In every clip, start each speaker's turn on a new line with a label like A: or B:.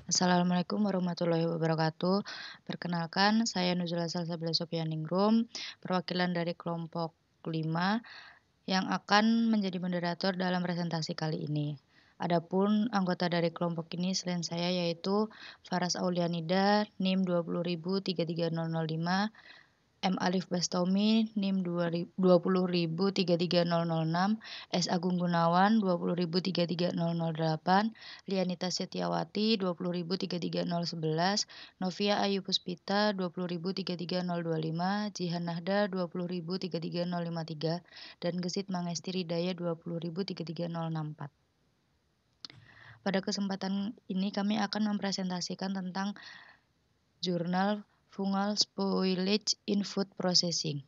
A: Assalamualaikum warahmatullahi wabarakatuh. Perkenalkan, saya Nuzula Salsabila Sofianingrum, perwakilan dari kelompok 5 yang akan menjadi moderator dalam presentasi kali ini. Adapun anggota dari kelompok ini selain saya yaitu Faras Aulianida, NIM 20.000 33005, M. Alif Bastomi, NIM 20.000 33006, S. Agung Gunawan, 20.000 33008, Lianita Setiawati, 20.000 33011, Novia Ayu Puspita, 20.000 33025, Jihan Nahda, 20.000 33053, dan Gesit Mangesti Ridaya, 20.000 33064. Pada kesempatan ini kami akan mempresentasikan tentang jurnal Fungal Spoilage in Food Processing.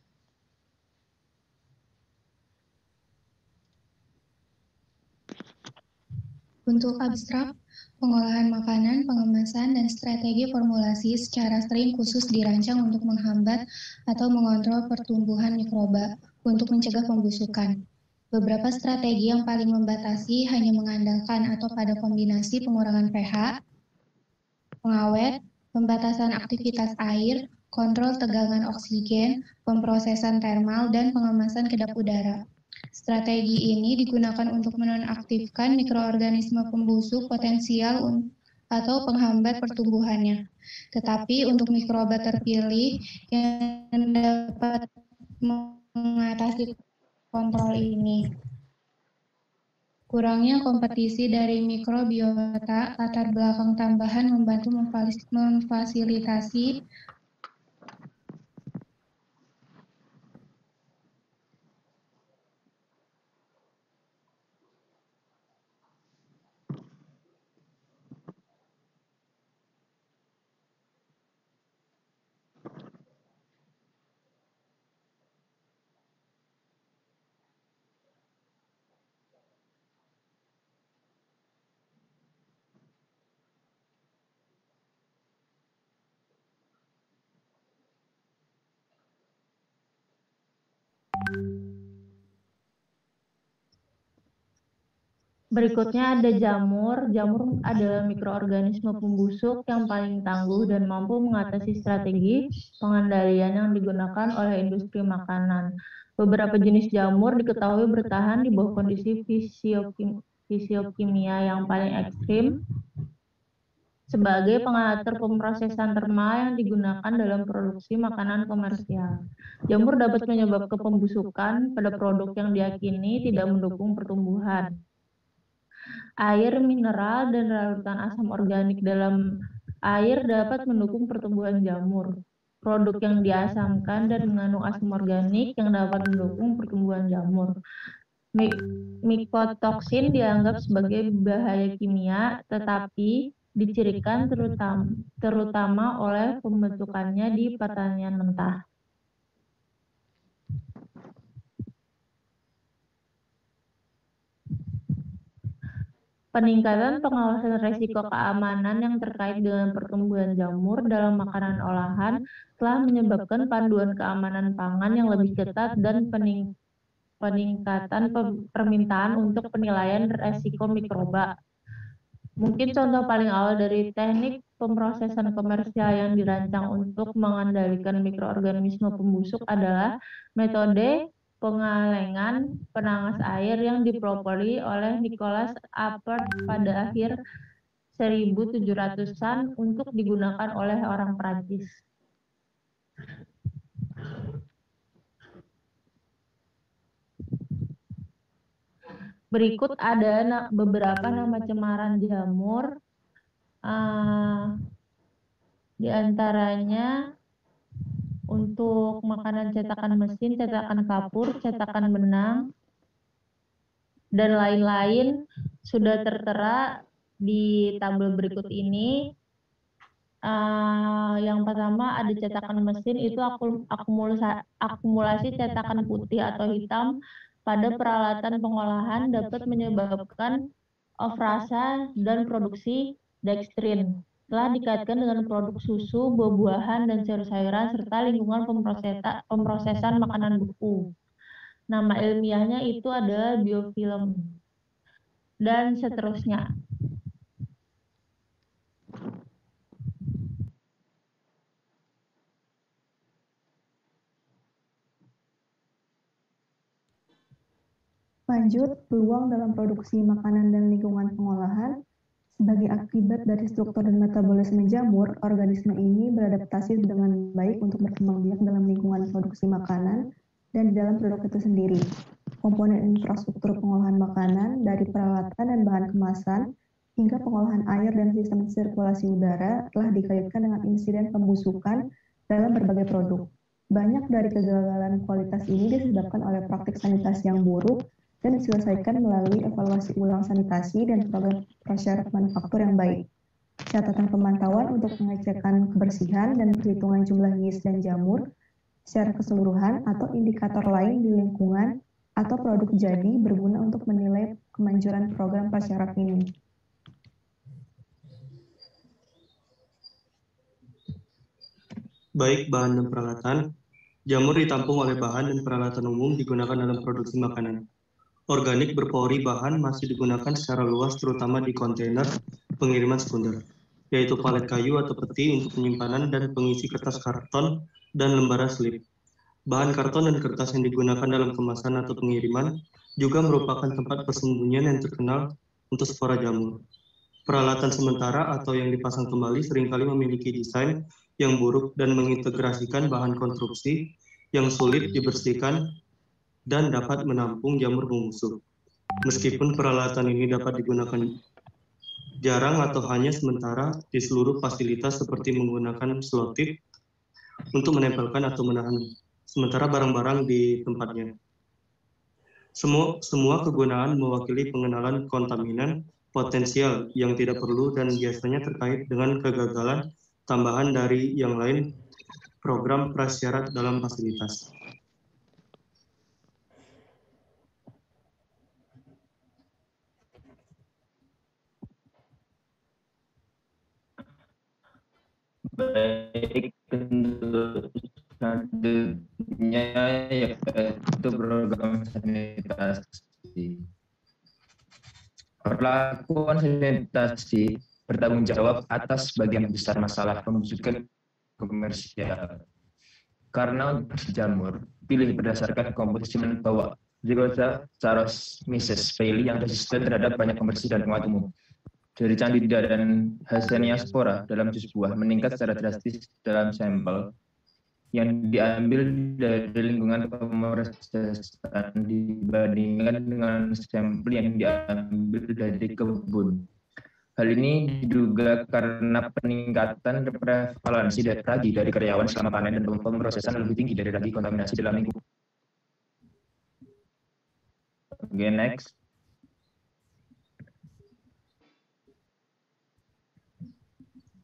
B: Untuk abstrak, pengolahan makanan, pengemasan, dan strategi formulasi secara sering khusus dirancang untuk menghambat atau mengontrol pertumbuhan mikroba untuk mencegah pembusukan. Beberapa strategi yang paling membatasi hanya mengandalkan atau pada kombinasi pengurangan pH, pengawet, pembatasan aktivitas air, kontrol tegangan oksigen, pemrosesan termal, dan pengemasan kedap udara. Strategi ini digunakan untuk menonaktifkan mikroorganisme pembusuk potensial atau penghambat pertumbuhannya. Tetapi untuk mikroba terpilih yang dapat mengatasi kontrol ini. Kurangnya kompetisi dari mikrobiota latar belakang tambahan membantu memfasilitasi
C: Berikutnya ada jamur. Jamur adalah mikroorganisme pembusuk yang paling tangguh dan mampu mengatasi strategi pengendalian yang digunakan oleh industri makanan. Beberapa jenis jamur diketahui bertahan di bawah kondisi fisiokimia yang paling ekstrim sebagai pengatur pemrosesan termal yang digunakan dalam produksi makanan komersial. Jamur dapat menyebabkan pembusukan pada produk yang diyakini tidak mendukung pertumbuhan. Air mineral dan larutan asam organik dalam air dapat mendukung pertumbuhan jamur. Produk yang diasamkan dan mengandung asam organik yang dapat mendukung pertumbuhan jamur. Mikotoksin dianggap sebagai bahaya kimia, tetapi dicirikan terutama oleh pembentukannya di pertanian mentah. Peningkatan pengawasan resiko keamanan yang terkait dengan pertumbuhan jamur dalam makanan olahan telah menyebabkan panduan keamanan pangan yang lebih ketat dan peningkatan permintaan untuk penilaian resiko mikroba. Mungkin contoh paling awal dari teknik pemrosesan komersial yang dirancang untuk mengendalikan mikroorganisme pembusuk adalah metode pengalengan penangas air yang dipelopori oleh Nicholas Appert pada akhir 1700-an untuk digunakan oleh orang Prancis. Berikut ada beberapa nama cemaran jamur, di antaranya untuk makanan cetakan mesin, cetakan kapur, cetakan benang, dan lain-lain sudah tertera di tabel berikut ini. Yang pertama ada cetakan mesin, itu akumulasi cetakan putih atau hitam pada peralatan pengolahan dapat menyebabkan ofrasa dan produksi dextrin. Telah dikaitkan dengan produk susu, buah-buahan, dan sayur-sayuran, serta lingkungan pemrosesan makanan beku. Nama ilmiahnya itu adalah biofilm, dan seterusnya.
D: Lanjut, peluang dalam produksi makanan dan lingkungan pengolahan. Sebagai akibat dari struktur dan metabolisme jamur, organisme ini beradaptasi dengan baik untuk berkembang biak dalam lingkungan produksi makanan dan di dalam produk itu sendiri. Komponen infrastruktur pengolahan makanan dari peralatan dan bahan kemasan hingga pengolahan air dan sistem sirkulasi udara telah dikaitkan dengan insiden pembusukan dalam berbagai produk. Banyak dari kegagalan kualitas ini disebabkan oleh praktik sanitasi yang buruk dan diselesaikan melalui evaluasi ulang sanitasi dan program prasyarat manufaktur yang baik. Catatan pemantauan untuk pengecekan kebersihan dan perhitungan jumlah yeast dan jamur secara keseluruhan atau indikator lain di lingkungan atau produk jadi berguna untuk menilai kemanjuran program prasyarat ini.
E: Baik bahan dan peralatan, jamur ditampung oleh bahan dan peralatan umum digunakan dalam produksi makanan. Organik berpori bahan masih digunakan secara luas terutama di kontainer pengiriman sekunder, yaitu palet kayu atau peti untuk penyimpanan dan pengisi kertas karton dan lembaran slip. Bahan karton dan kertas yang digunakan dalam kemasan atau pengiriman juga merupakan tempat persembunyian yang terkenal untuk spora jamur. Peralatan sementara atau yang dipasang kembali seringkali memiliki desain yang buruk dan mengintegrasikan bahan konstruksi yang sulit dibersihkan dan dapat menampung jamur pembusuk. Meskipun peralatan ini dapat digunakan jarang atau hanya sementara di seluruh fasilitas seperti menggunakan selotip untuk menempelkan atau menahan sementara barang-barang di tempatnya. Semua kegunaan mewakili pengenalan kontaminan potensial yang tidak perlu dan biasanya terkait dengan kegagalan tambahan dari yang lain program prasyarat dalam fasilitas.
F: Baik, untuk selanjutnya yaitu program sanitasi. Perlakuan sanitasi bertanggung jawab atas sebagian besar masalah pembusukan komersial. Karena untuk jamur, pilih berdasarkan komposisi bahwa Zygota Saccharomyces Bailey yang resisten terhadap banyak pembersih dan penguat umum. Dari Candida dan Hasenia spora dalam jus buah meningkat secara drastis dalam sampel yang diambil dari lingkungan pemrosesan dibandingkan dengan sampel yang diambil dari kebun. Hal ini diduga karena peningkatan prevalensi ragi dari karyawan selama panen dan pemrosesan lebih tinggi dari ragi kontaminasi dalam lingkungan. Oke, next.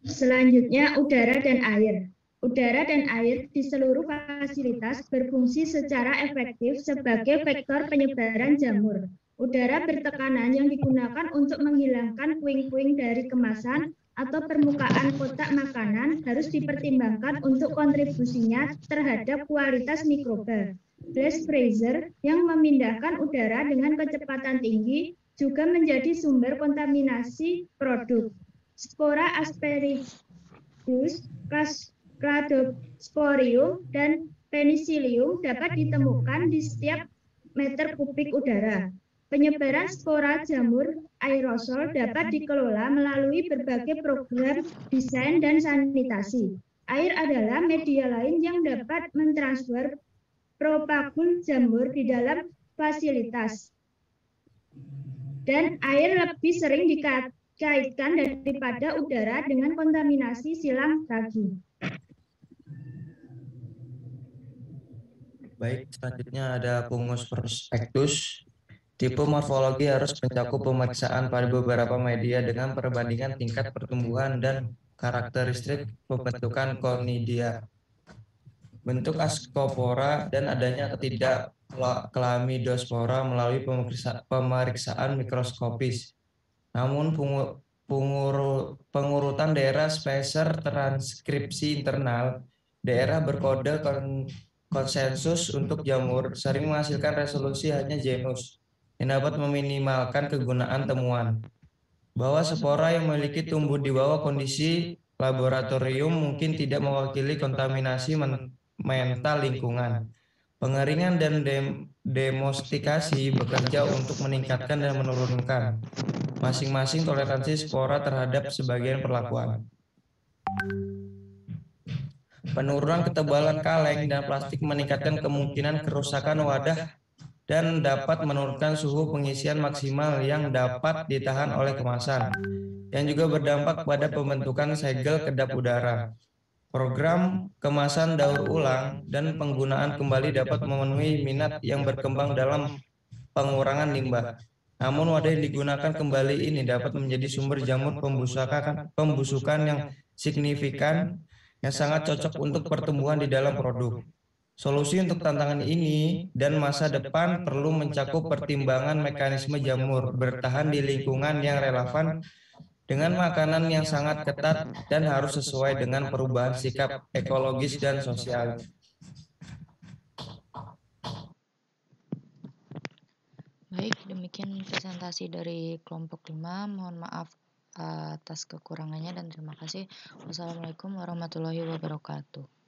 G: Selanjutnya, udara dan air. Udara dan air di seluruh fasilitas berfungsi secara efektif sebagai vektor penyebaran jamur. Udara bertekanan yang digunakan untuk menghilangkan puing-puing dari kemasan atau permukaan kotak makanan harus dipertimbangkan untuk kontribusinya terhadap kualitas mikroba. Blast freezer yang memindahkan udara dengan kecepatan tinggi juga menjadi sumber kontaminasi produk. Spora Aspergillus, Cladosporium, dan Penicillium dapat ditemukan di setiap meter kubik udara. Penyebaran spora jamur aerosol dapat dikelola melalui berbagai program desain dan sanitasi. Air adalah media lain yang dapat mentransfer propagul jamur di dalam fasilitas. Dan air lebih sering dikaitkan daripada udara dengan kontaminasi silang ragi.
H: Baik, selanjutnya ada Fungus prospectus. Tipe morfologi harus mencakup pemeriksaan pada beberapa media dengan perbandingan tingkat pertumbuhan dan karakteristik pembentukan conidia, bentuk askopora, dan adanya chlamydospora melalui pemeriksaan mikroskopis. Namun pengurutan daerah spacer transkripsi internal, daerah berkode konsensus untuk jamur sering menghasilkan resolusi hanya genus yang dapat meminimalkan kegunaan temuan. Bahwa spora yang memiliki tumbuh di bawah kondisi laboratorium mungkin tidak mewakili kontaminasi mental lingkungan. Pengeringan dan demostikasi bekerja untuk meningkatkan dan menurunkan masing-masing toleransi spora terhadap sebagian perlakuan. Penurunan ketebalan kaleng dan plastik meningkatkan kemungkinan kerusakan wadah dan dapat menurunkan suhu pengisian maksimal yang dapat ditahan oleh kemasan, yang juga berdampak pada pembentukan segel kedap udara. Program kemasan daur ulang dan penggunaan kembali dapat memenuhi minat yang berkembang dalam pengurangan limbah. Namun wadah yang digunakan kembali ini dapat menjadi sumber jamur pembusukan yang signifikan yang sangat cocok untuk pertumbuhan di dalam produk. Solusi untuk tantangan ini dan masa depan perlu mencakup pertimbangan mekanisme jamur bertahan di lingkungan yang relevan dengan makanan yang sangat ketat dan harus sesuai dengan perubahan sikap ekologis dan sosial.
A: Baik, demikian presentasi dari kelompok 5. Mohon maaf atas kekurangannya dan terima kasih. Wassalamualaikum warahmatullahi wabarakatuh.